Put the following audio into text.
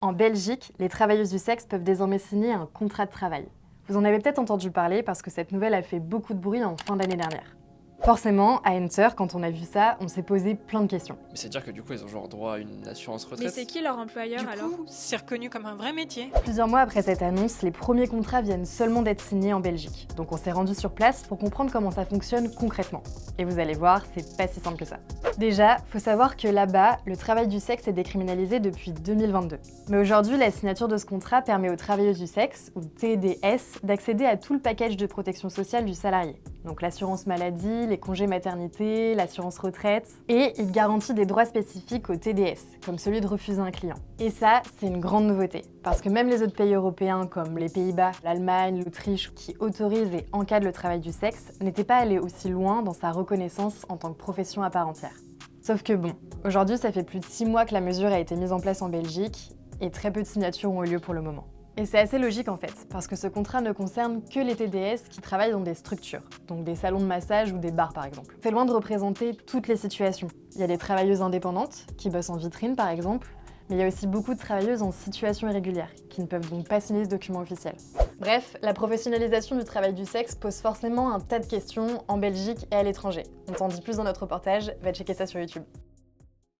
En Belgique, les travailleuses du sexe peuvent désormais signer un contrat de travail. Vous en avez peut-être entendu parler parce que cette nouvelle a fait beaucoup de bruit en fin d'année dernière. Forcément, à Enter, quand on a vu ça, on s'est posé plein de questions. Mais c'est-à-dire que du coup, ils ont genre droit à une assurance Mais retraite? c'est qui leur employeur Du alors? coup, c'est reconnu comme un vrai métier. Plusieurs mois après cette annonce, les premiers contrats viennent seulement d'être signés en Belgique. Donc on s'est rendu sur place pour comprendre comment ça fonctionne concrètement. Et vous allez voir, c'est pas si simple que ça. Déjà, faut savoir que là-bas, le travail du sexe est décriminalisé depuis 2022. Mais aujourd'hui, la signature de ce contrat permet aux travailleuses du sexe, ou TDS, d'accéder à tout le package de protection sociale du salarié. Donc l'assurance maladie, les congés maternité, l'assurance retraite, et il garantit des droits spécifiques aux TDS, comme celui de refuser un client. Et ça, c'est une grande nouveauté, parce que même les autres pays européens comme les Pays-Bas, l'Allemagne, l'Autriche, qui autorisent et encadrent le travail du sexe, n'étaient pas allés aussi loin dans sa reconnaissance en tant que profession à part entière. Sauf que bon, aujourd'hui ça fait plus de 6 mois que la mesure a été mise en place en Belgique, et très peu de signatures ont eu lieu pour le moment. Et c'est assez logique en fait, parce que ce contrat ne concerne que les TDS qui travaillent dans des structures, donc des salons de massage ou des bars par exemple. C'est loin de représenter toutes les situations. Il y a des travailleuses indépendantes, qui bossent en vitrine par exemple, mais il y a aussi beaucoup de travailleuses en situation irrégulière, qui ne peuvent donc pas signer ce document officiel. Bref, la professionnalisation du travail du sexe pose forcément un tas de questions en Belgique et à l'étranger. On t'en dit plus dans notre reportage, va checker ça sur YouTube.